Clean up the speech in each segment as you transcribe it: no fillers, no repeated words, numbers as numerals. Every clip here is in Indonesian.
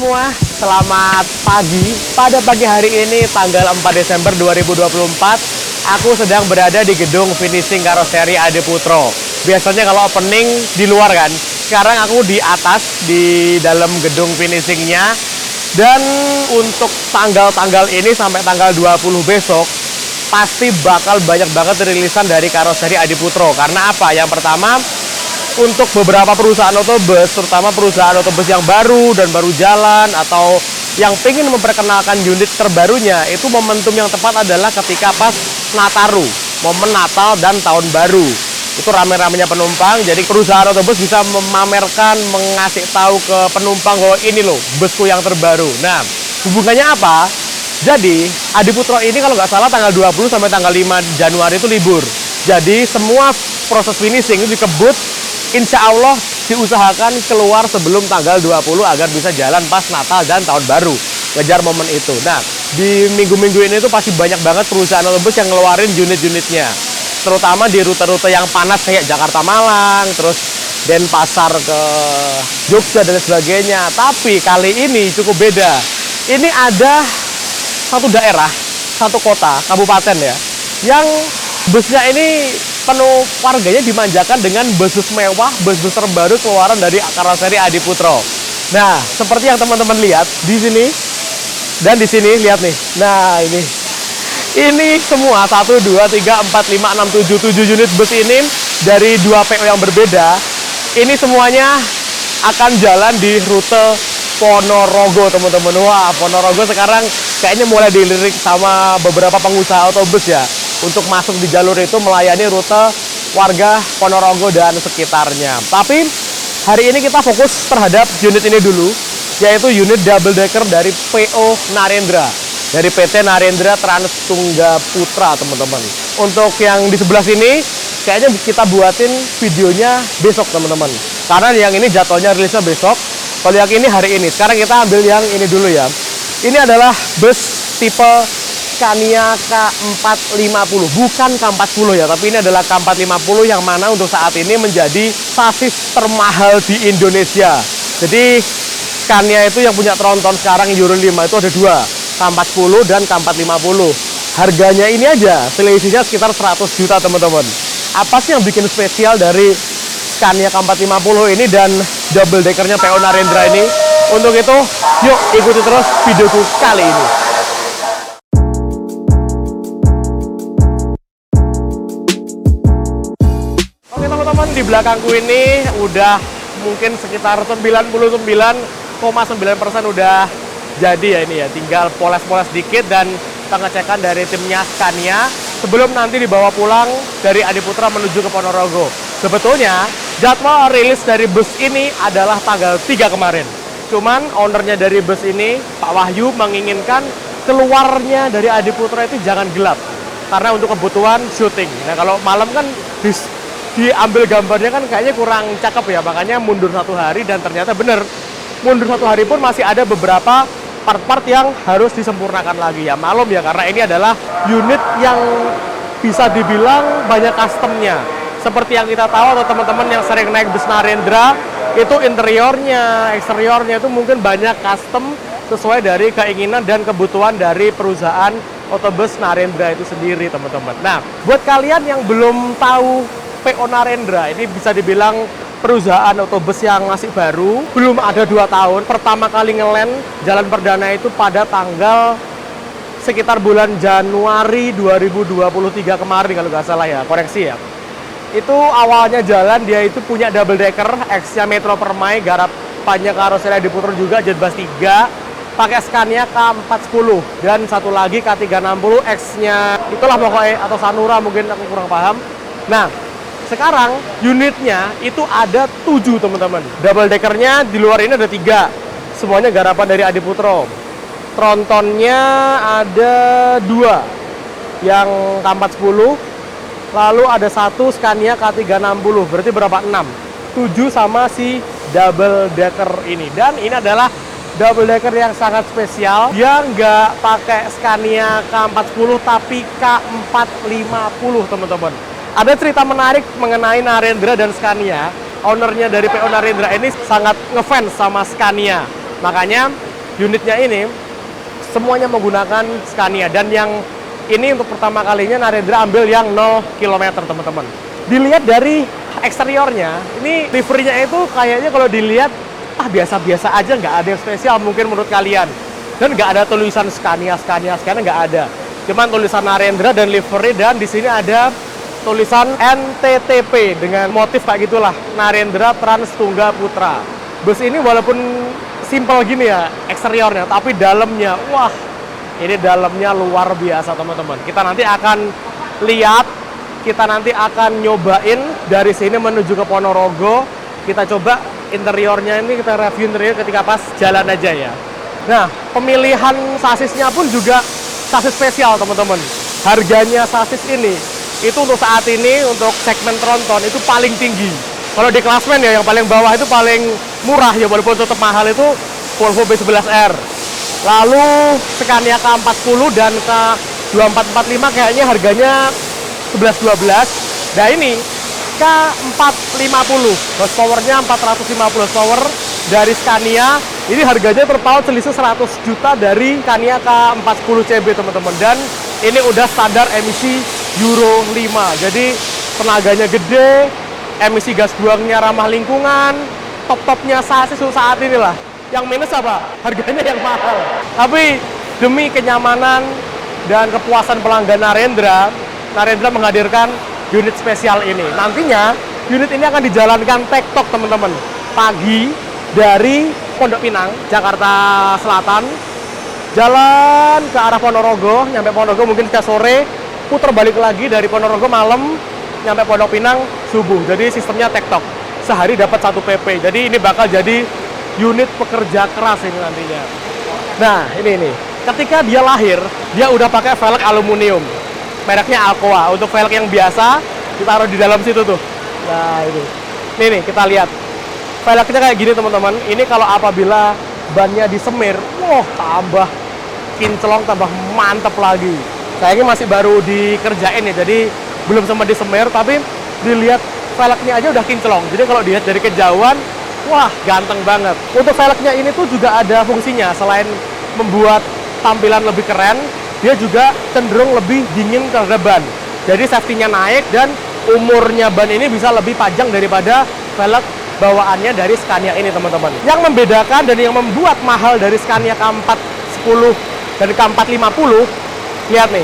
semua, selamat pagi. Pada pagi hari ini, tanggal 4 Desember 2024, aku sedang berada di gedung finishing karoseri Adi Putro. Biasanya kalau opening di luar kan, sekarang aku di atas, di dalam gedung finishingnya. Dan untuk tanggal-tanggal ini sampai tanggal 20 besok, pasti bakal banyak banget rilisan dari karoseri Adi Putro. Karena apa? Yang pertama, untuk beberapa perusahaan otobus, terutama perusahaan otobus yang baru dan baru jalan atau yang pengen memperkenalkan unit terbarunya, itu momentum yang tepat adalah ketika pas Nataru, momen Natal dan Tahun Baru. Itu rame-ramenya penumpang, jadi perusahaan otobus bisa memamerkan, mengasih tahu ke penumpang bahwa ini loh busku yang terbaru. Nah, hubungannya apa? Jadi, Adi Putro ini kalau nggak salah tanggal 20 sampai tanggal 5 Januari itu libur. Jadi, semua proses finishing itu dikebut, insya Allah diusahakan keluar sebelum tanggal 20 agar bisa jalan pas Natal dan Tahun Baru. Ngejar momen itu. Nah, di minggu-minggu ini tuh pasti banyak banget perusahaan otobus yang ngeluarin unit-unitnya. Terutama di rute-rute yang panas kayak Jakarta-Malang, terus Denpasar ke Jogja dan sebagainya. Tapi kali ini cukup beda. Ini ada satu daerah, satu kota, kabupaten ya, yang busnya ini penuh warganya dimanjakan dengan bus-bus mewah, bus-bus terbaru keluaran dari karoseri Adi Putro. Nah, seperti yang teman-teman lihat di sini dan di sini, lihat nih. Nah, ini semua 1, 2, 3, 4, 5, 6, 7 unit bus ini dari 2 PO yang berbeda. Ini semuanya akan jalan di rute Ponorogo, teman-teman. Wah, Ponorogo sekarang kayaknya mulai dilirik sama beberapa pengusaha otobus ya, untuk masuk di jalur itu melayani rute warga Ponorogo dan sekitarnya. Tapi hari ini kita fokus terhadap unit ini dulu, yaitu unit double decker dari PO Narendra, dari PT Narendra Trans Tunggal Putra, teman-teman. Untuk yang di sebelah sini kayaknya kita buatin videonya besok, teman-teman, karena yang ini jadwalnya rilisnya besok. Kalau yang ini hari ini. Sekarang kita ambil yang ini dulu ya. Ini adalah bus tipe Scania K450, bukan K40 ya, tapi ini adalah K450 yang mana untuk saat ini menjadi sasis termahal di Indonesia. Jadi Scania itu yang punya tronton sekarang Euro 5 itu ada 2, K40 dan K450. Harganya ini aja selisihnya sekitar 100 juta, teman-teman. Apa sih yang bikin spesial dari Scania K450 ini dan double deckernya PO Narendra ini? Untuk itu, yuk ikuti terus videoku kali ini. Oke teman-teman, di belakangku ini udah mungkin sekitar 99,9% udah jadi ya ini ya. Tinggal poles-poles dikit dan pengecekan dari timnya Scania sebelum nanti dibawa pulang dari Adi Putra menuju ke Ponorogo. Sebetulnya jadwal rilis dari bus ini adalah tanggal 3 kemarin. Cuman ownernya dari bus ini, Pak Wahyu, menginginkan keluarnya dari Adi Putra itu jangan gelap, karena untuk kebutuhan syuting. Nah, kalau malam kan diambil gambarnya kan kayaknya kurang cakep ya, makanya mundur 1 hari. Dan ternyata bener, mundur 1 hari pun masih ada beberapa part-part yang harus disempurnakan lagi ya. Malum ya, karena ini adalah unit yang bisa dibilang banyak customnya. Seperti yang kita tahu atau teman-teman yang sering naik bus Narendra, itu interiornya, eksteriornya itu mungkin banyak custom sesuai dari keinginan dan kebutuhan dari perusahaan otobus Narendra itu sendiri, teman-teman. Nah, buat kalian yang belum tahu PO Narendra, ini bisa dibilang perusahaan otobus yang masih baru, belum ada 2 tahun. Pertama kali ngeland jalan perdana itu pada tanggal sekitar bulan Januari 2023 kemarin kalau nggak salah ya, koreksi ya. Itu awalnya jalan, dia itu punya double decker, X-nya Metro Permai, garapannya karoseri Adi Putro juga, Jetbus 3, pakai Scania K410, dan satu lagi K360, X-nya itulah pokoknya, atau Sanura mungkin, aku kurang paham. Nah, sekarang unitnya itu ada 7, teman-teman. Double deckernya di luar ini ada 3, semuanya garapan dari Adi Putro. Trontonnya ada 2 yang K410, lalu ada 1 Scania K360, berarti berapa? 6. 7 sama si double decker ini. Dan ini adalah double decker yang sangat spesial. Dia nggak pakai Scania K410 tapi K450, teman-teman. Ada cerita menarik mengenai Narendra dan Scania. Ownernya dari PO Narendra ini sangat ngefans sama Scania. Makanya unitnya ini semuanya menggunakan Scania, dan yang ini untuk pertama kalinya Narendra ambil yang 0 km teman-teman. Dilihat dari eksteriornya, ini liverynya itu kayaknya kalau dilihat biasa-biasa aja, nggak ada yang spesial mungkin menurut kalian. Dan nggak ada tulisan Scania nggak ada. Cuman tulisan Narendra dan livery, dan di sini ada tulisan NTTP dengan motif kayak gitulah, Narendra Trans Tunggal Putra. Bus ini walaupun simple gini ya eksteriornya, tapi dalamnya, wah, ini dalamnya luar biasa teman-teman. Kita nanti akan lihat, kita nanti akan nyobain dari sini menuju ke Ponorogo. Kita coba interiornya, ini kita review interior ketika pas jalan aja ya. Nah, pemilihan sasisnya pun juga sasis spesial teman-teman. Harganya sasis ini itu untuk saat ini untuk segmen tronton itu paling tinggi. Kalau di klasmen ya yang paling bawah itu paling murah ya, walaupun tetap mahal, itu Volvo B11R. Lalu Scania K40 dan K2445 kayaknya harganya 11-12. Nah ini K450, horsepower-nya 450 horsepower dari Scania. Ini harganya terpaut selisih 100 juta dari Scania K40 CB teman-teman. Dan ini udah standar emisi Euro 5. Jadi tenaganya gede, emisi gas buangnya ramah lingkungan, top-topnya sasis saat inilah. Yang minus apa? Harganya yang mahal. Tapi demi kenyamanan dan kepuasan pelanggan Narendra menghadirkan unit spesial ini. Nantinya unit ini akan dijalankan tektok teman-teman. Pagi dari Pondok Pinang, Jakarta Selatan, jalan ke arah Ponorogo, nyampe Ponorogo mungkin ke sore, putar balik lagi dari Ponorogo malam, nyampe Pondok Pinang subuh. Jadi sistemnya tektok. Sehari dapat 1 PP. Jadi ini bakal jadi unit pekerja keras ini nantinya. Nah, ini. Ketika dia lahir, dia udah pakai velg aluminium. Mereknya Alcoa. Untuk velg yang biasa, ditaruh di dalam situ tuh. Nah, ini. Nih, kita lihat. Velgnya kayak gini, teman-teman. Ini kalau apabila bannya disemir, wah, tambah kinclong, tambah mantep lagi. Kayaknya masih baru dikerjain ya, jadi belum sempat disemir, tapi dilihat velgnya aja udah kinclong. Jadi kalau dilihat dari kejauhan, wah, ganteng banget. Untuk velgnya ini tuh juga ada fungsinya. Selain membuat tampilan lebih keren, dia juga cenderung lebih dingin terhadap ban. Jadi safety-nya naik, dan umurnya ban ini bisa lebih panjang daripada velg bawaannya dari Scania ini, teman-teman. Yang membedakan dan yang membuat mahal dari Scania K410 dan K450, lihat nih.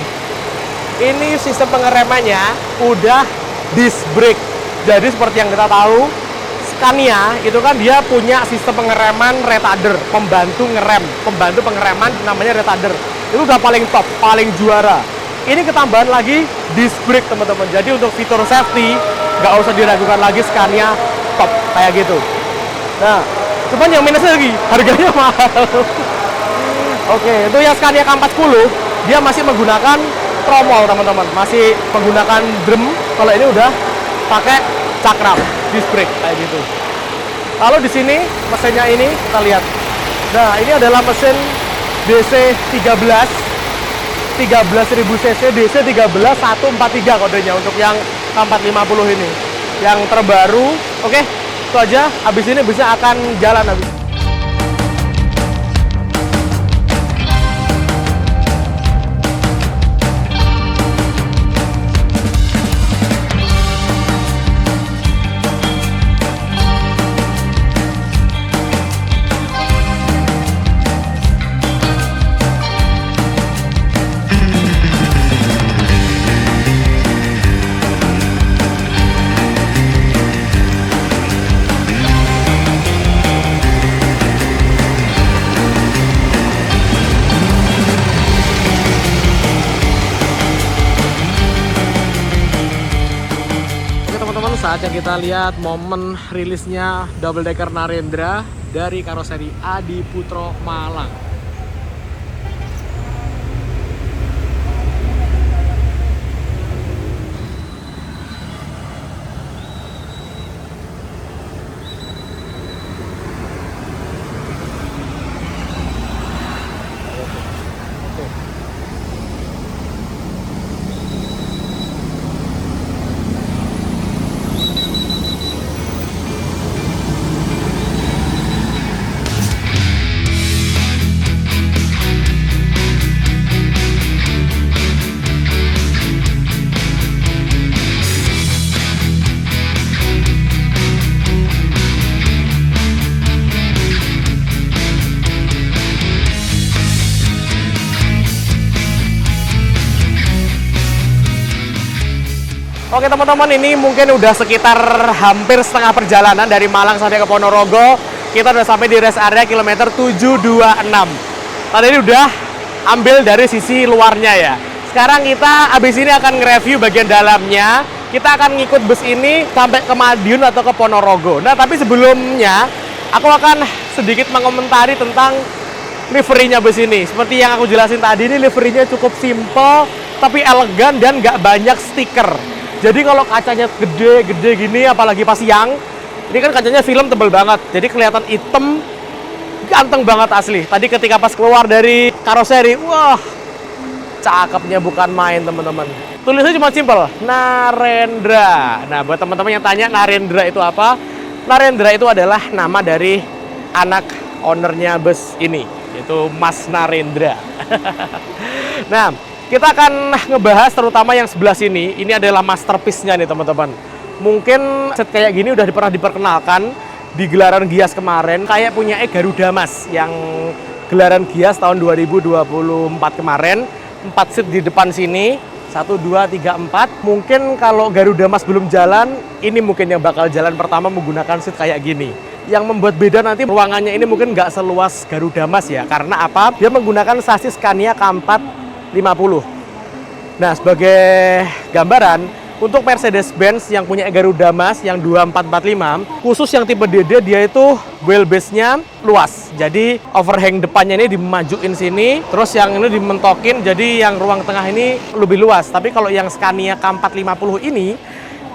Ini sistem pengeremannya udah disc brake. Jadi seperti yang kita tahu, Scania itu kan dia punya sistem pengereman retarder, pembantu pengereman namanya retarder. Itu udah paling top, paling juara. Ini ketambahan lagi disc brake, teman-teman. Jadi untuk fitur safety nggak usah diragukan lagi, Scania top kayak gitu. Nah, cuman yang minusnya lagi harganya mahal. Oke, itu yang Scania K40 dia masih menggunakan tromol, teman-teman. Masih menggunakan drum. Kalau ini udah pakai cakram, disc brake kayak gitu. Lalu di sini mesinnya ini kita lihat. Nah, ini adalah mesin DC 13.000 cc, DC 13143 kodenya untuk yang K450 ini. Yang terbaru. Oke, itu aja. Habis ini bisa akan jalan habis. Saatnya kita lihat momen rilisnya double decker Narendra dari karoseri Adi Putro Malang. Oke teman-teman, ini mungkin udah sekitar hampir setengah perjalanan dari Malang sampai ke Ponorogo. Kita udah sampai di rest area kilometer 726. Tadi ini udah ambil dari sisi luarnya ya. Sekarang kita abis ini akan nge-review bagian dalamnya. Kita akan ngikut bus ini sampai ke Madiun atau ke Ponorogo. Nah, tapi sebelumnya aku akan sedikit mengomentari tentang liverinya bus ini. Seperti yang aku jelasin tadi, ini liverinya cukup simple tapi elegan dan nggak banyak stiker. Jadi kalau kacanya gede-gede gini, apalagi pas siang, ini kan kacanya film tebel banget. Jadi kelihatan hitam, ganteng banget asli. Tadi ketika pas keluar dari karoseri, wah, cakepnya bukan main teman-teman. Tulisnya cuma simpel, Narendra. Nah, buat teman-teman yang tanya Narendra itu apa? Narendra itu adalah nama dari anak ownernya bus ini, yaitu Mas Narendra. Nah, kita akan ngebahas terutama yang sebelah sini. Ini adalah masterpiece-nya nih teman-teman. Mungkin set kayak gini udah pernah diperkenalkan di gelaran Gias kemarin. Kayak punya Garuda Mas yang gelaran Gias tahun 2024 kemarin. 4 seat di depan sini. 1, 2, 3, 4. Mungkin kalau Garuda Mas belum jalan, ini mungkin yang bakal jalan pertama menggunakan seat kayak gini. Yang membuat beda nanti ruangannya ini mungkin nggak seluas Garuda Mas ya. Karena apa? Dia menggunakan sasis Scania K4 50. Nah, sebagai gambaran, untuk Mercedes-Benz yang punya Garuda Mas yang 2445, khusus yang tipe DD, dia itu wheelbase-nya luas. Jadi overhang depannya ini dimajuin sini, terus yang ini dimentokin, jadi yang ruang tengah ini lebih luas. Tapi kalau yang Scania K450 ini,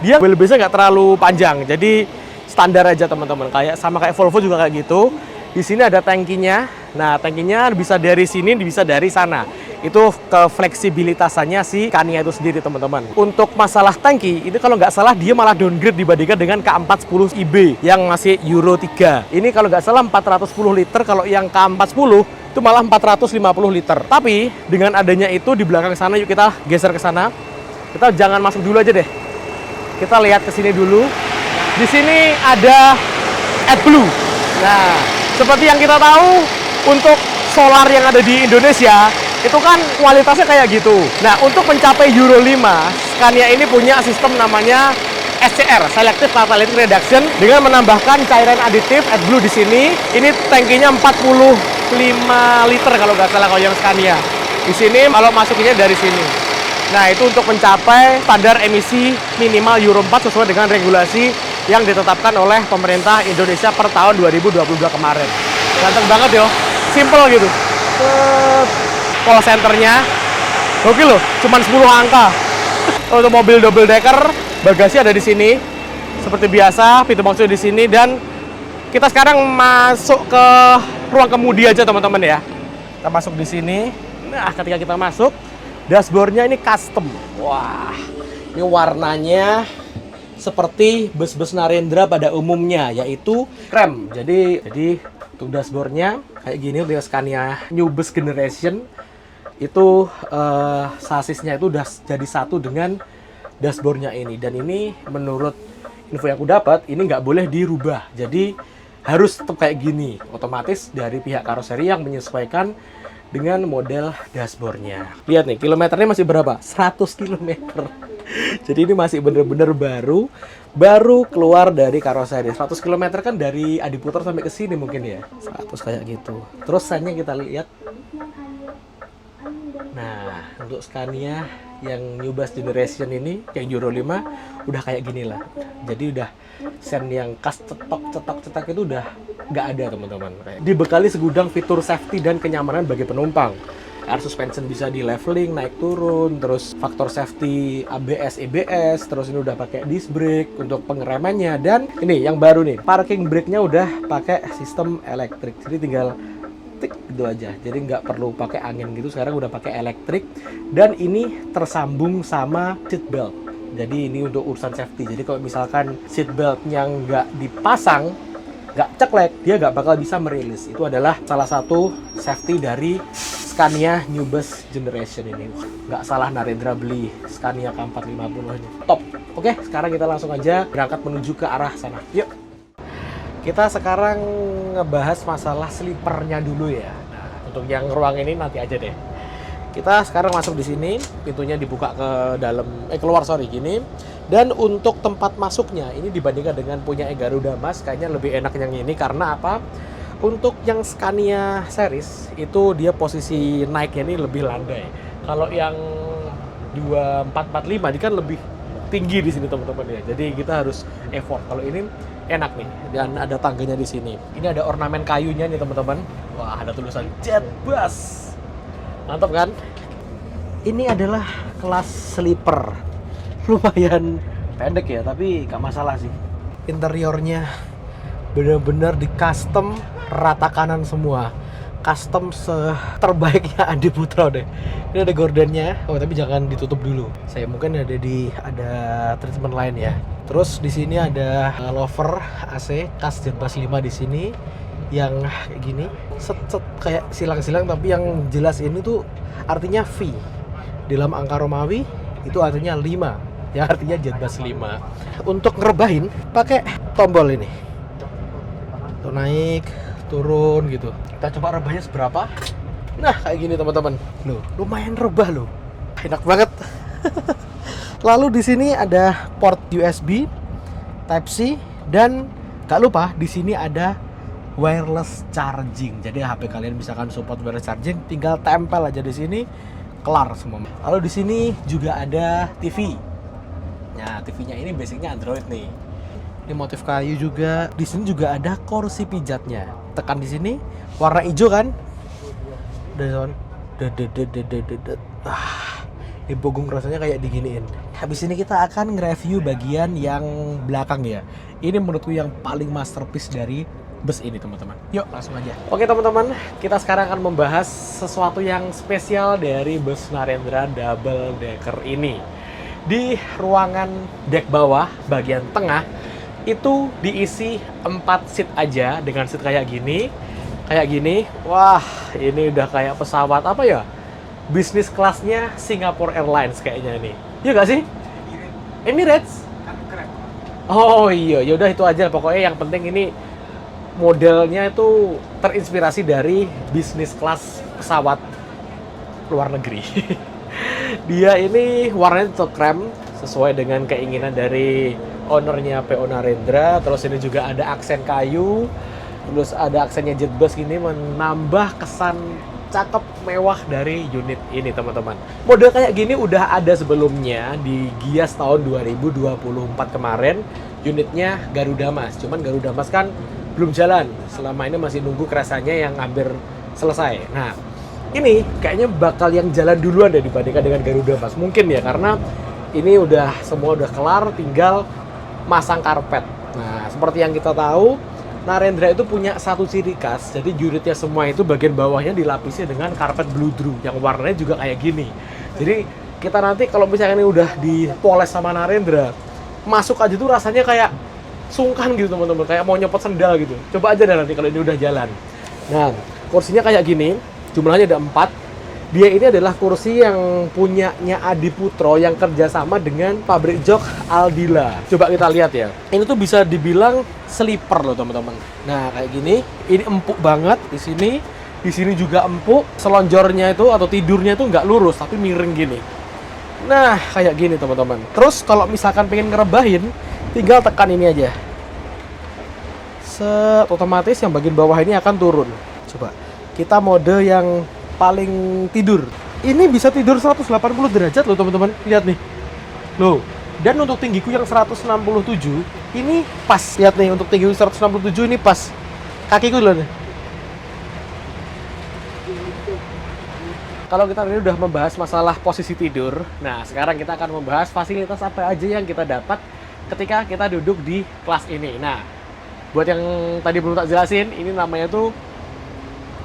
dia wheelbase-nya nggak terlalu panjang. Jadi standar aja teman-teman, sama kayak Volvo juga kayak gitu. Di sini ada tangkinya. Nah, tangkinya bisa dari sini, bisa dari sana. Itu kefleksibilitasannya si Scania itu sendiri teman-teman. Untuk masalah tangki, itu kalau nggak salah dia malah downgrade dibandingkan dengan K410 IB yang masih Euro 3. Ini kalau nggak salah 410 liter, kalau yang K410 itu malah 450 liter. Tapi dengan adanya itu di belakang sana, yuk kita geser ke sana. Kita jangan masuk dulu aja deh. Kita lihat ke sini dulu. Di sini ada AdBlue. Nah, seperti yang kita tahu, untuk solar yang ada di Indonesia, itu kan kualitasnya kayak gitu. Nah, untuk mencapai Euro 5, Scania ini punya sistem namanya SCR, Selective Catalytic Reduction, dengan menambahkan cairan aditif AdBlue di sini. Ini tangkinya 45 liter kalau nggak salah kalau yang Scania. Di sini kalau masukinnya dari sini. Nah, itu untuk mencapai standar emisi minimal Euro 4 sesuai dengan regulasi yang ditetapkan oleh pemerintah Indonesia per tahun 2022 kemarin. Ganteng banget yo, simple gitu. Call centernya oke loh, cuman 10 angka. Untuk mobil double decker, bagasi ada di sini seperti biasa, pintu masuk di sini. Dan kita sekarang masuk ke ruang kemudi aja teman-teman ya. Kita masuk di sini. Nah, ketika kita masuk, dashboardnya ini custom. Wah, ini warnanya seperti bus-bus Narendra pada umumnya, yaitu krem. Jadi untuk dashboardnya kayak gini, untuk Scania New Bus Generation itu sasisnya itu udah jadi satu dengan dashboardnya ini. Dan ini menurut info yang aku dapat, ini nggak boleh dirubah, jadi harus tetap kayak gini. Otomatis dari pihak karoseri yang menyesuaikan dengan model dashboardnya. Lihat nih, kilometernya masih berapa? 100 km. Jadi ini masih bener-bener baru keluar dari karoseri. 100 km kan dari Adiputra sampai ke sini mungkin ya. 100 kayak gitu. Terus sannya kita lihat. Nah, untuk Scania yang New Bus Generation ini, yang Euro 5, udah kayak gini lah. Jadi udah sen yang khas cetok itu udah nggak ada teman-teman. Dibekali segudang fitur safety dan kenyamanan bagi penumpang. Air suspension bisa di leveling, naik turun, terus faktor safety ABS, EBS, terus ini udah pakai disc brake untuk pengeremannya. Dan ini yang baru nih, parking brake-nya udah pakai sistem elektrik. Jadi tinggal tik gitu aja. Jadi nggak perlu pakai angin gitu, sekarang udah pakai elektrik. Dan ini tersambung sama seat belt. Jadi ini untuk urusan safety. Jadi kalau misalkan seat belt-nya nggak dipasang, nggak ceklek, dia nggak bakal bisa merilis. Itu adalah salah satu safety dari Scania New Bus Generation ini. Nggak salah Narendra beli Scania K450 ini. Top. Oke, sekarang kita langsung aja berangkat menuju ke arah sana. Yuk. Kita sekarang ngebahas masalah sleepernya dulu ya. Nah, untuk yang ruang ini nanti aja deh. Kita sekarang masuk di sini, pintunya dibuka ke dalam, keluar sorry, gini. Dan untuk tempat masuknya, ini dibandingkan dengan punya Garuda Mas, kayaknya lebih enak yang ini. Karena apa? Untuk yang Scania series, itu dia posisi naiknya ini lebih landai. Kalau yang 2445 ini kan lebih tinggi di sini teman-teman ya. Jadi kita harus effort. Kalau ini enak nih, dan ada tangganya di sini. Ini ada ornamen kayunya nih teman-teman. Wah, ada tulisan Jet Bus. Mantap kan? Ini adalah kelas sleeper. Lumayan pendek ya, tapi gak masalah sih. Interiornya benar-benar di custom rata kanan semua. Custom terbaiknya Adi Putra deh. Ini ada gordennya. Oh, tapi jangan ditutup dulu. Saya mungkin ada treatment lain ya. Terus di sini ada lover AC khas Jetbus 5 di sini yang kayak gini. Set kayak silang-silang, tapi yang jelas ini tuh artinya V. Dalam angka Romawi itu artinya 5. Ya artinya Jetbus 5. Untuk ngerebahin pakai tombol ini. Tuh naik, turun gitu. Kita coba rebahnya seberapa. Nah, kayak gini teman-teman. Loh, lumayan rebah loh. Enak banget. Lalu di sini ada port USB Type C dan gak lupa di sini ada wireless charging. Jadi HP kalian misalkan support wireless charging, tinggal tempel aja di sini, kelar semua. Lalu di sini juga ada TV. Nah, TV-nya ini basicnya Android nih. Ini motif kayu juga. Di sini juga ada kursi pijatnya. Tekan di sini, warna hijau kan? Ini bogung rasanya kayak diginiin. Habis ini kita akan nge-review bagian yang belakang ya. Ini menurutku yang paling masterpiece dari bus ini teman-teman. Yuk langsung aja. Oke teman-teman, kita sekarang akan membahas sesuatu yang spesial dari bus Narendra Double Decker ini. Di ruangan dek bawah bagian tengah itu diisi 4 seat aja dengan seat kayak gini. Wah, ini udah kayak pesawat apa ya? Bisnis kelasnya Singapore Airlines kayaknya nih. Iya gak sih? Emirates? Oh iya, yaudah itu aja. Pokoknya yang penting ini modelnya itu terinspirasi dari bisnis kelas pesawat luar negeri. Dia ini warnanya tetap krem sesuai dengan keinginan dari ownernya PO Narendra. Terus ini juga ada aksen kayu, terus ada aksennya Jetbus gini, menambah kesan cakep mewah dari unit ini teman-teman. Model kayak gini udah ada sebelumnya di Gias tahun 2024 kemarin. Unitnya Garuda Mas, cuman Garuda Mas kan belum jalan. Selama ini masih nunggu kerasanya yang hampir selesai. Nah, ini kayaknya bakal yang jalan duluan deh dibandingkan dengan Garuda Mas. Mungkin ya, karena ini semua udah kelar, tinggal masang karpet. Nah, seperti yang kita tahu, Narendra itu punya satu ciri khas. Jadi unitnya semua itu bagian bawahnya dilapisi dengan karpet bludru yang warnanya juga kayak gini. Jadi kita nanti kalau misalnya ini udah dipoles sama Narendra, masuk aja tuh rasanya kayak sungkan gitu teman-teman, kayak mau nyopot sendal gitu. Coba aja deh nanti kalau ini udah jalan. Nah, kursinya kayak gini. Jumlahnya ada 4. Dia ini adalah kursi yang punyanya Adi Putro yang kerjasama dengan pabrik jok Aldila. Coba kita lihat ya. Ini tuh bisa dibilang sleeper loh teman-teman. Nah kayak gini. Ini empuk banget di sini. Di sini juga empuk. Selonjornya itu atau tidurnya itu nggak lurus tapi miring gini. Nah kayak gini teman-teman. Terus kalau misalkan pengen ngerebahin, tinggal tekan ini aja. Otomatis yang bagian bawah ini akan turun. Coba. Kita mode yang paling tidur. Ini bisa tidur 180 derajat loh teman-teman. Lihat nih. Loh. Dan untuk tinggiku yang 167, ini pas. Lihat nih, untuk tinggiku 167 ini pas. Kakiku loh nih. Kalau kita tadi udah membahas masalah posisi tidur, nah sekarang kita akan membahas fasilitas apa aja yang kita dapat ketika kita duduk di kelas ini. Nah, buat yang tadi belum tak jelasin, ini namanya tuh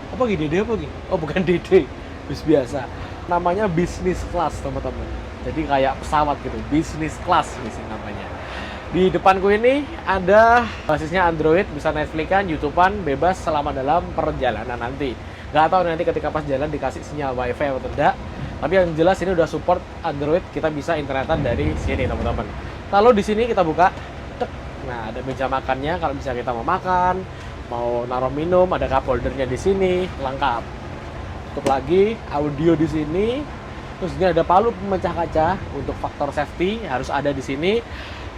apa gini, DD apa gini? Oh bukan DD, bis biasa. Namanya business class teman-teman. Jadi kayak pesawat gitu, business class di sini namanya. Di depanku ini ada basisnya Android, bisa Netflix-an, YouTube-an, bebas selama dalam perjalanan nanti. Nggak tahu nanti ketika pas jalan dikasih sinyal WiFi atau tidak. Tapi yang jelas ini udah support Android, kita bisa internetan dari sini teman-teman. Lalu di sini kita buka, nah ada meja makannya kalau misalnya kita mau makan, mau naruh minum, ada cup holdernya di sini, lengkap. Tutup lagi, audio di sini, Terus ini ada palu pemecah kaca untuk faktor safety harus ada di sini.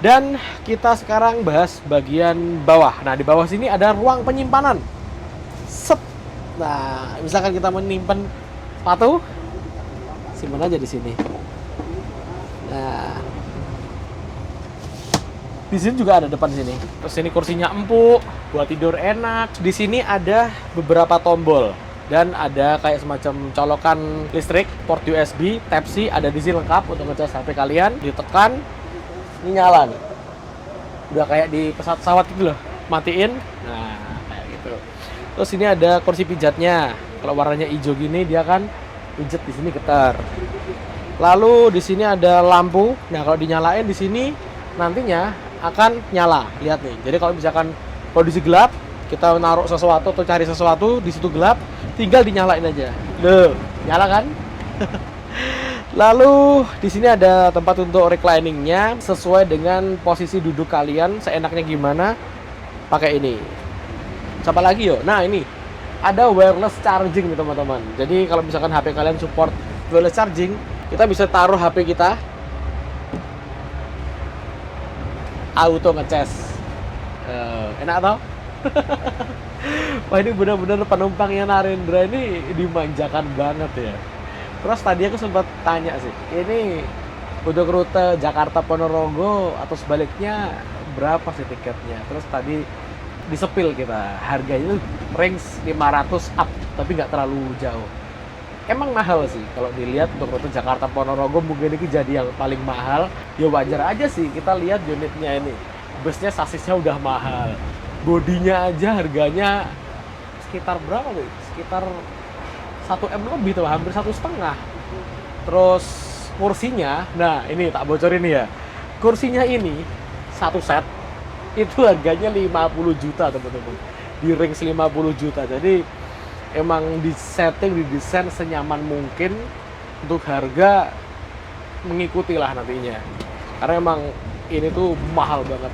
Dan kita sekarang bahas bagian bawah. Nah, di bawah sini ada ruang penyimpanan. Set. Nah, misalkan kita menyimpan sepatu, simpan aja di sini. Nah, di sini juga ada depan sini. Terus ini kursinya empuk, buat tidur enak. Di sini ada beberapa tombol dan ada kayak semacam colokan listrik, port USB, Type-C ada di sini lengkap untuk ngecas HP kalian. Ditekan, ini nyala nih. Udah kayak di pesawat-pesawat gitu loh, matiin. Nah, kayak gitu. Terus ini ada kursi pijatnya. Kalau warnanya hijau gini dia kan pijat di sini getar. Lalu di sini ada lampu. Nah, kalau dinyalain di sini nantinya akan nyala. Lihat nih. Jadi kalau misalkan kondisi gelap, kita naruh sesuatu atau cari sesuatu di situ gelap, tinggal dinyalain aja. Loh, nyala kan? Lalu di sini ada tempat untuk recliningnya sesuai dengan posisi duduk kalian, seenaknya gimana pakai ini. Siapa lagi yo? Nah, ini ada wireless charging nih teman-teman. Jadi kalau misalkan HP kalian support wireless charging, kita bisa taruh HP kita auto ngecas. Enak tau? Wah, ini benar-benar penumpangnya Narendra ini dimanjakan banget ya. Terus tadi aku sempat tanya sih, ini untuk rute Jakarta Ponorogo atau sebaliknya berapa sih tiketnya? Terus tadi disepil kita, harganya range 500 up, tapi nggak terlalu jauh. Emang mahal sih kalau dilihat untuk rute Jakarta Ponorogo, mungkin ini jadi yang paling mahal. Ya wajar aja sih, kita lihat unitnya ini. Busnya sasisnya udah mahal. Bodinya aja harganya sekitar berapa tuh? Sekitar 1M lebih tuh, hampir 1,5. Terus kursinya, nah ini tak bocorin ya. Kursinya ini satu set itu harganya 50 juta teman-teman. Di range 50 juta. Jadi emang disetting, didesain senyaman mungkin untuk harga mengikuti lah nantinya. Karena emang ini tuh mahal banget.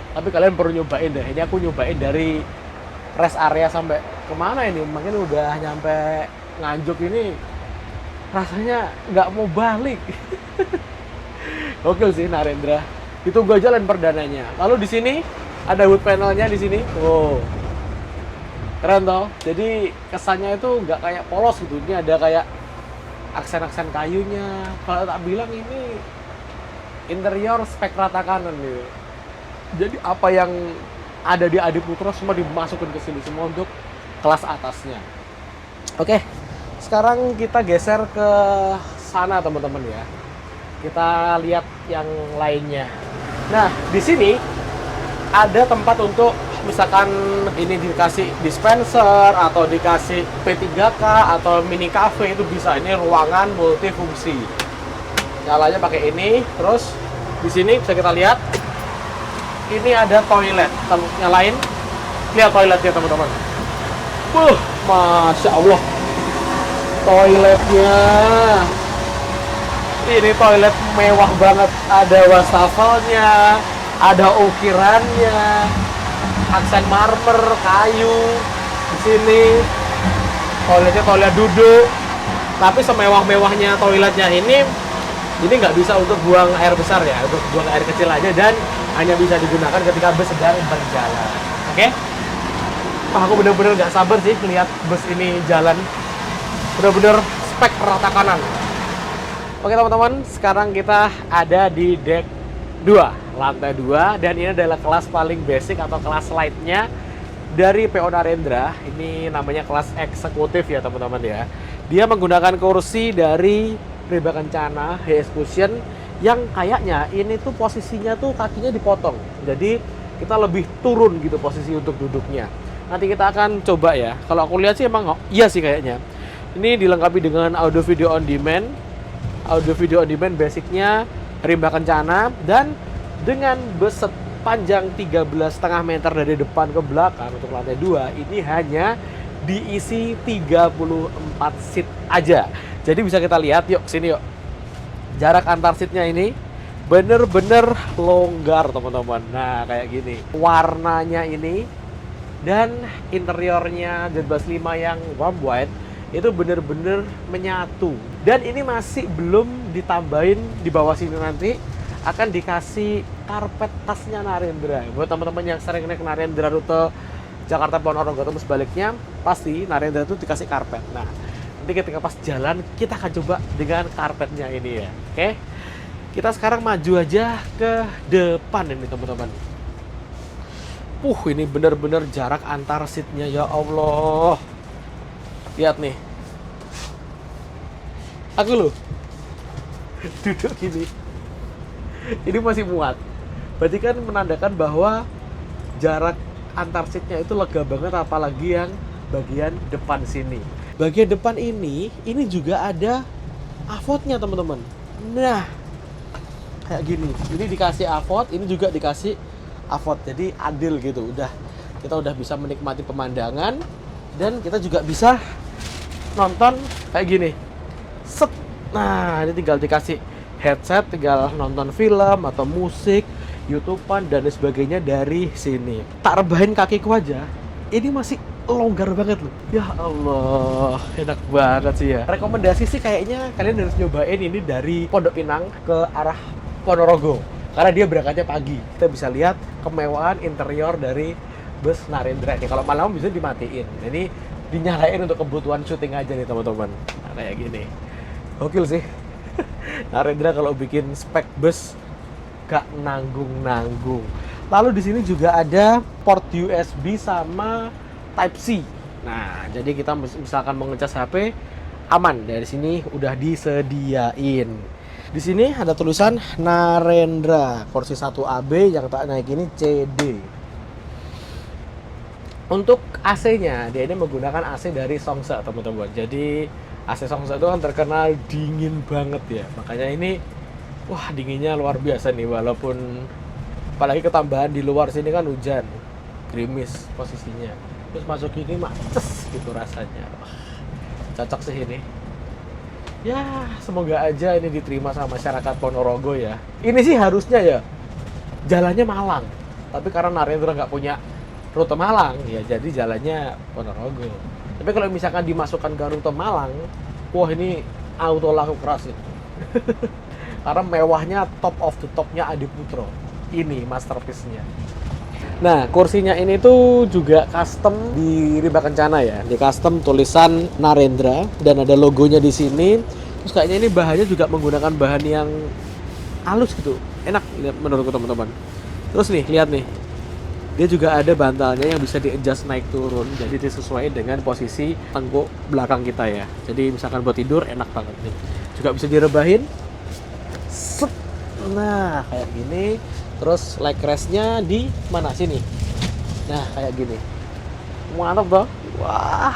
Tapi kalian perlu nyobain deh. Ini aku nyobain dari rest area sampai kemana ini? Mungkin udah nyampe Nganjuk ini rasanya nggak mau balik. Gokil sih Narendra. Itu gua jalan perdananya. Lalu di sini ada wood panelnya di sini. Oh, keren toh. Jadi kesannya itu nggak kayak polos gitu. Ini ada kayak aksen-aksen kayunya. Kalau tak bilang ini interior spek rata kanan gitu. Jadi apa yang ada di Adiputro semua dimasukin ke sini semua untuk kelas atasnya. Oke. Sekarang kita geser ke sana teman-teman ya. Kita lihat yang lainnya. Nah, di sini ada tempat untuk misalkan ini dikasih dispenser atau dikasih P3K atau mini cafe itu bisa. Ini ruangan multifungsi. Nyalanya pakai ini. Terus di sini bisa kita lihat ini ada toilet. Kita nyalain. Lihat toiletnya teman-teman. Masya Allah. Toiletnya ini toilet mewah banget, ada wastafelnya, ada ukirannya, aksen marmer, kayu di sini. Toiletnya toilet duduk, tapi semewah-mewahnya toiletnya ini nggak bisa untuk buang air besar ya, untuk buang air kecil aja dan hanya bisa digunakan ketika bus sedang berjalan. Oke? Aku bener-bener nggak sabar sih melihat bus ini jalan. Benar-benar spek rata kanan. Oke teman-teman, sekarang kita ada di deck 2, lantai 2, dan ini adalah kelas paling basic atau kelas light-nya dari PO Narendra. Ini namanya kelas eksekutif ya teman-teman ya. Dia menggunakan kursi dari Rimba Kencana HS Cushion yang kayaknya ini tuh posisinya tuh kakinya dipotong. Jadi kita lebih turun gitu posisi untuk duduknya. Nanti kita akan coba ya. Kalau aku lihat sih emang iya sih kayaknya. Ini dilengkapi dengan audio video on demand. Audio video on demand basicnya Rimba Kencana dan dengan bus panjang 13,5 meter dari depan ke belakang untuk lantai 2 ini hanya diisi 34 seat aja. Jadi bisa kita lihat, yuk sini yuk. Jarak antar seatnya ini bener-bener longgar teman-teman. Nah kayak gini. Warnanya ini dan interiornya Z25 yang warm white itu bener-bener menyatu. Dan ini masih belum ditambahin di bawah sini, nanti akan dikasih karpet khasnya Narendra. Buat teman-teman yang sering naik Narendra rute Jakarta Ponorogo atau sebaliknya, pasti Narendra itu dikasih karpet. Nah, nanti ketika pas jalan kita akan coba dengan karpetnya ini ya. Oke, kita sekarang maju aja ke depan ini teman-teman. Ini bener-bener jarak antar seatnya, ya Allah. Lihat nih, aku loh duduk gini, ini masih muat. Berarti kan menandakan bahwa jarak antar seatnya itu lega banget, apalagi yang bagian depan sini. Bagian depan ini juga ada avotnya teman-teman. Nah, kayak gini. Ini dikasih avot, ini juga dikasih avot. Jadi adil gitu. Kita udah bisa menikmati pemandangan dan kita juga bisa nonton kayak gini. Set. Nah, ini tinggal dikasih headset, tinggal nonton film atau musik, YouTubean dan sebagainya dari sini. Tak rebahin kakiku aja, ini masih longgar banget loh. Ya Allah, enak banget sih ya. Rekomendasi sih kayaknya kalian harus nyobain ini dari Pondok Pinang ke arah Ponorogo. Karena dia berangkatnya pagi. Kita bisa lihat kemewahan interior dari bus Narendra ini. Kalau malam bisa dimatiin. Ini dinyalain untuk kebutuhan syuting aja nih teman-teman. Nah, kayak gini. Gokil sih. Narendra kalau bikin spek bus gak nanggung-nanggung. Lalu di sini juga ada port USB sama Type-C. Nah, jadi kita misalkan mau ngecas HP aman, dari sini udah disediain. Di sini ada tulisan Narendra, kursi 1AB, yang tak naik ini CD. Untuk AC-nya, dia ini menggunakan AC dari Songsa, teman-teman. Jadi AC Songsa itu kan terkenal dingin banget ya. Makanya ini, wah dinginnya luar biasa nih. Walaupun, apalagi ketambahan di luar sini kan hujan, gerimis posisinya. Terus masuk ini maces gitu rasanya. Wah, cocok sih ini. Ya, semoga aja ini diterima sama masyarakat Ponorogo ya. Ini sih harusnya ya, jalannya Malang. Tapi karena Narendra nggak punya rute Malang, ya jadi jalannya Ponorogo. Tapi kalau misalkan dimasukkan ke rute Malang, wah ini auto laku keras ini. Karena mewahnya top of the topnya Adiputro. Ini masterpiece-nya. Nah, kursinya ini tuh juga custom di Rimba Kencana ya. Di custom tulisan Narendra dan ada logonya di sini. Terus kayaknya ini bahannya juga menggunakan bahan yang halus gitu. Enak menurutku teman-teman. Terus nih, lihat nih. Dia juga ada bantalnya yang bisa di-adjust naik turun. Jadi disesuaikan dengan posisi tengkuk belakang kita ya. Jadi misalkan buat tidur enak banget nih. Juga bisa direbahin. Set. Nah, kayak gini. Terus leg rest-nya di mana sini? Nah, kayak gini. Mantap toh? Wah.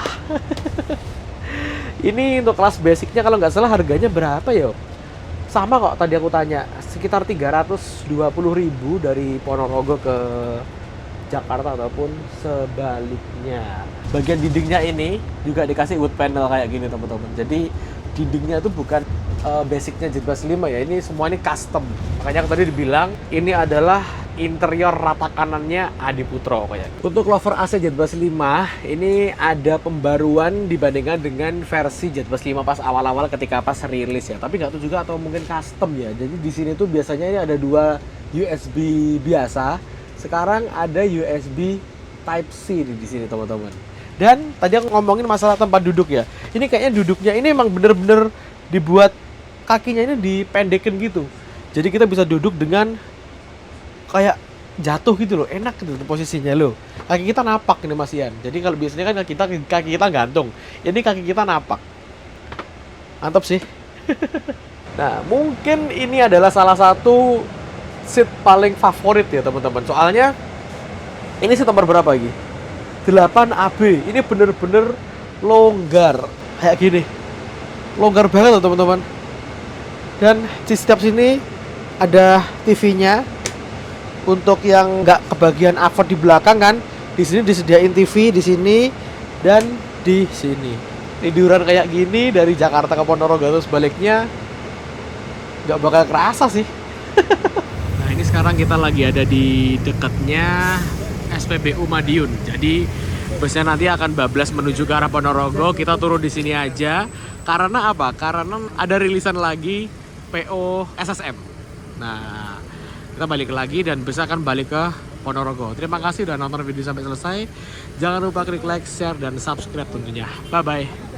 Ini untuk kelas basicnya kalau nggak salah harganya berapa ya? Sama kok tadi aku tanya. Sekitar 320.000 dari Ponorogo ke Jakarta ataupun sebaliknya. Bagian dindingnya ini juga dikasih wood panel kayak gini teman-teman. Jadi dindingnya itu bukan basicnya J25 ya, ini semua ini custom. Makanya tadi dibilang ini adalah interior rata kanannya Adiputro kayak. Untuk lover AC J25 ini ada pembaruan dibandingkan dengan versi J25 pas awal-awal ketika pas rilis ya. Tapi nggak tahu juga atau mungkin custom ya. Jadi di sini tuh biasanya ini ada dua USB biasa. Sekarang ada USB Type-C di sini teman-teman. Dan tadi aku ngomongin masalah tempat duduk ya. Ini kayaknya duduknya ini emang bener-bener dibuat kakinya ini dipendekin gitu. Jadi kita bisa duduk dengan kayak jatuh gitu loh, enak gitu posisinya loh. Kaki kita napak ini Mas Ian. Jadi kalau biasanya kan kaki kita gantung. Ini kaki kita napak. Mantap sih. Nah, mungkin ini adalah salah satu seat paling favorit ya teman-teman. Soalnya ini seat nomor berapa lagi? 8AB. Ini bener-bener longgar kayak gini. Longgar banget loh teman-teman. Dan di setiap sini ada TV-nya. Untuk yang nggak kebagian avot di belakang kan, di sini disediain TV di sini dan di sini. Tiduran kayak gini dari Jakarta ke Ponorogo atau sebaliknya nggak bakal kerasa sih. Nah, ini sekarang kita lagi ada di dekatnya SPBU Madiun. Jadi busnya nanti akan bablas menuju ke arah Ponorogo. Kita turun di sini aja. Karena apa? Karena ada rilisan lagi PO SSM. Nah, kita balik lagi dan bus akan balik ke Ponorogo. Terima kasih udah nonton video sampai selesai. Jangan lupa klik like, share, dan subscribe tentunya. Bye-bye.